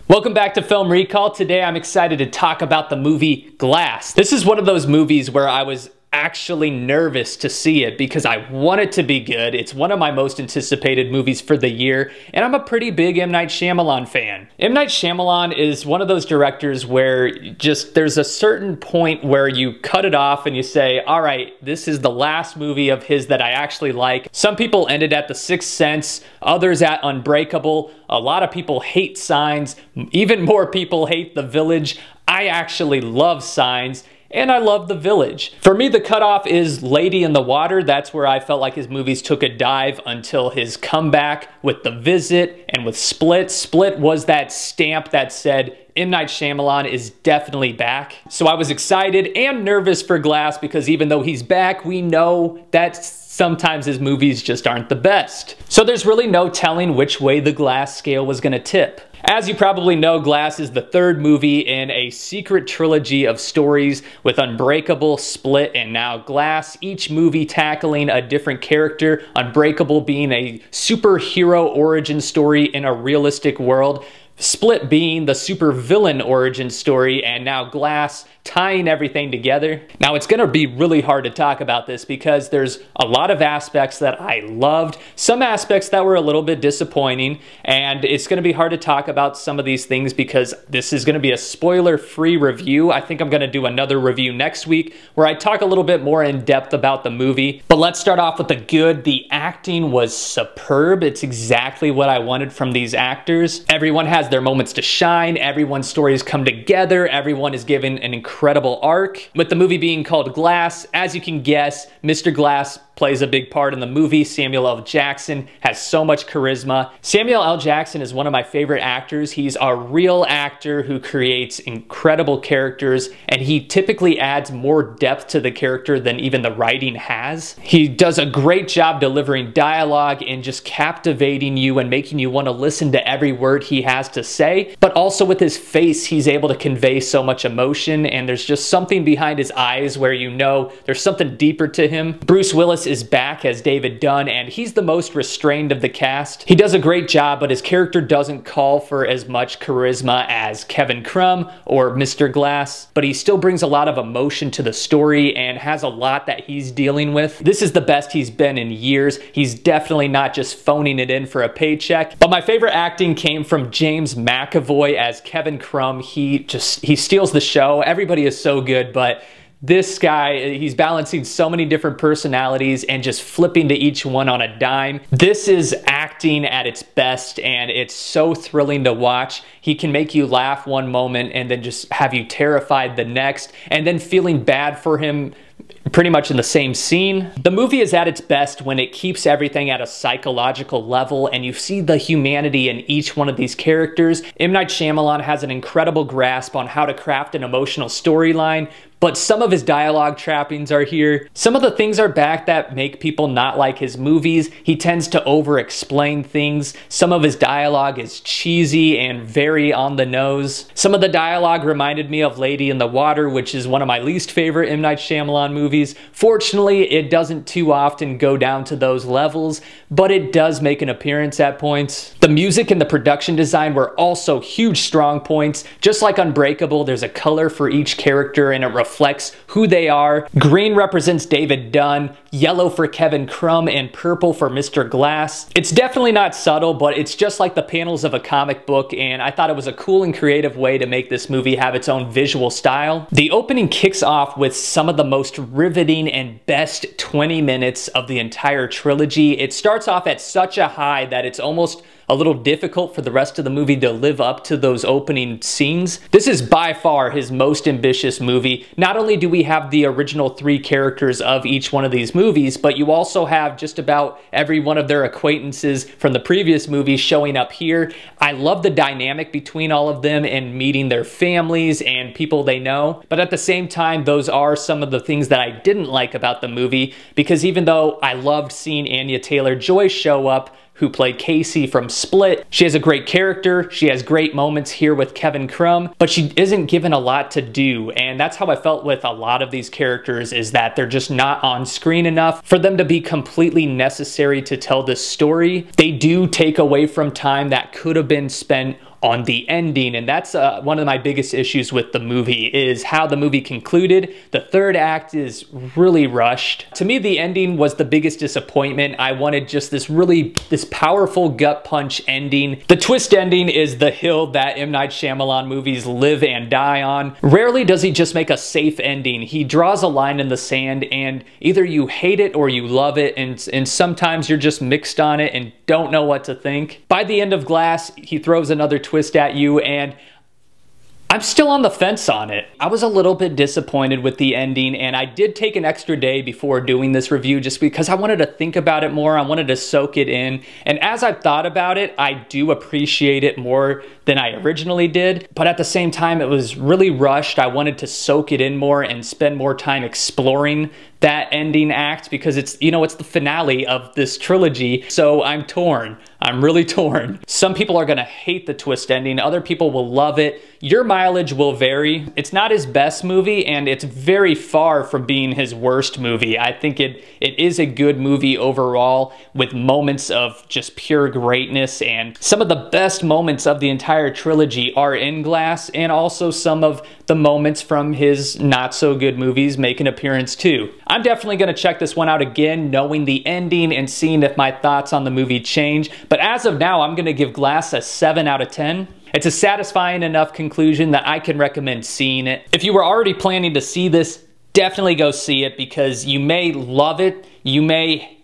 Welcome back to Film Recall. Today I'm excited to talk about the movie Glass. This is one of those movies where I was actually nervous to see it because I want it to be good. It's one of my most anticipated movies for the year, and I'm a pretty big M. Night Shyamalan fan. M. Night Shyamalan is one of those directors where there's a certain point where you cut it off and you say, all right, this is the last movie of his that I actually like. Some people ended at The Sixth Sense, others at Unbreakable. A lot of people hate Signs. Even more people hate The Village. I actually love Signs. And I love The Village. For me, the cutoff is Lady in the Water. That's where I felt like his movies took a dive until his comeback with The Visit and with Split. Split was that stamp that said, M. Night Shyamalan is definitely back. So I was excited and nervous for Glass because even though he's back, we know that sometimes his movies just aren't the best. So there's really no telling which way the Glass scale was gonna tip. As you probably know, Glass is the third movie in a secret trilogy of stories with Unbreakable, Split, and now Glass, each movie tackling a different character, Unbreakable being a superhero origin story in a realistic world, Split being the supervillain origin story, and now Glass tying everything together. Now it's gonna be really hard to talk about this because there's a lot of aspects that I loved, some aspects that were a little bit disappointing, and it's gonna be hard to talk about some of these things because this is gonna be a spoiler-free review. I think I'm gonna do another review next week where I talk a little bit more in depth about the movie. But let's start off with the good. The acting was superb. It's exactly what I wanted from these actors. Everyone has their moments to shine. Everyone's stories come together. Everyone is given an incredible arc. With the movie being called Glass, as you can guess, Mr. Glass plays a big part in the movie. Samuel L. Jackson has so much charisma. Samuel L. Jackson is one of my favorite actors. He's a real actor who creates incredible characters, and he typically adds more depth to the character than even the writing has. He does a great job delivering dialogue and just captivating you and making you want to listen to every word he has to say. But also with his face, he's able to convey so much emotion, and there's just something behind his eyes where you know there's something deeper to him. Bruce Willis is back as David Dunn, and he's the most restrained of the cast. He does a great job, but his character doesn't call for as much charisma as Kevin Crumb or Mr. Glass, but he still brings a lot of emotion to the story and has a lot that he's dealing with. This is the best he's been in years. He's definitely not just phoning it in for a paycheck. But my favorite acting came from James McAvoy as Kevin Crumb. He steals the show. Everybody is so good, but this guy, he's balancing so many different personalities and just flipping to each one on a dime. This is acting at its best, and it's so thrilling to watch. He can make you laugh one moment and then just have you terrified the next, and then feeling bad for him pretty much in the same scene. The movie is at its best when it keeps everything at a psychological level and you see the humanity in each one of these characters. M. Night Shyamalan has an incredible grasp on how to craft an emotional storyline, but some of his dialogue trappings are here. Some of the things are back that make people not like his movies. He tends to over-explain things. Some of his dialogue is cheesy and very on the nose. Some of the dialogue reminded me of Lady in the Water, which is one of my least favorite M. Night Shyamalan movies. Fortunately, it doesn't too often go down to those levels, but it does make an appearance at points. The music and the production design were also huge strong points. Just like Unbreakable, there's a color for each character and it reflects who they are. Green represents David Dunn, yellow for Kevin Crumb, and purple for Mr. Glass. It's definitely not subtle, but it's just like the panels of a comic book, and I thought it was a cool and creative way to make this movie have its own visual style. The opening kicks off with some of the most riveting and best 20 minutes of the entire trilogy. It starts off at such a high that it's almost a little difficult for the rest of the movie to live up to those opening scenes. This is by far his most ambitious movie. Not only do we have the original 3 characters of each one of these movies, but you also have just about every one of their acquaintances from the previous movies showing up here. I love the dynamic between all of them and meeting their families and people they know. But at the same time, those are some of the things that I didn't like about the movie, because even though I loved seeing Anya Taylor-Joy show up, who played Casey from Split. She has a great character, she has great moments here with Kevin Crumb, but she isn't given a lot to do, and that's how I felt with a lot of these characters, is that they're just not on screen enough for them to be completely necessary to tell this story. They do take away from time that could have been spent on the ending, and that's one of my biggest issues with the movie, is how the movie concluded. The third act is really rushed. To me, the ending was the biggest disappointment. I wanted just this powerful gut punch ending. The twist ending is the hill that M. Night Shyamalan movies live and die on. Rarely does he just make a safe ending. He draws a line in the sand, and either you hate it or you love it, and sometimes you're just mixed on it and don't know what to think. By the end of Glass, he throws another twist at you, and I'm still on the fence on it. I was a little bit disappointed with the ending, and I did take an extra day before doing this review just because I wanted to think about it more. I wanted to soak it in. And as I've thought about it, I do appreciate it more than I originally did. But at the same time, it was really rushed. I wanted to soak it in more and spend more time exploring that ending act because it's, you know, it's the finale of this trilogy. So I'm torn. I'm really torn. Some people are gonna hate the twist ending. Other people will love it. Your mileage will vary. It's not his best movie, and it's very far from being his worst movie. I think it is a good movie overall, with moments of just pure greatness, and some of the best moments of the entire trilogy are in Glass, and also some of the moments from his not so good movies make an appearance too. I'm definitely gonna check this one out again, knowing the ending and seeing if my thoughts on the movie change. But as of now, I'm gonna give Glass a 7 out of 10. It's a satisfying enough conclusion that I can recommend seeing it. If you were already planning to see this, definitely go see it because you may love it, you may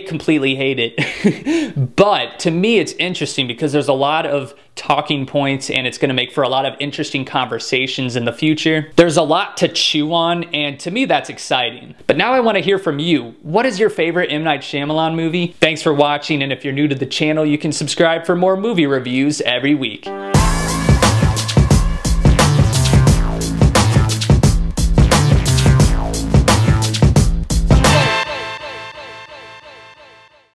completely hate it. But to me, it's interesting because there's a lot of talking points, and it's gonna make for a lot of interesting conversations in the future. There's a lot to chew on, and to me, that's exciting. But now I wanna hear from you. What is your favorite M. Night Shyamalan movie? Thanks for watching, and if you're new to the channel, you can subscribe for more movie reviews every week.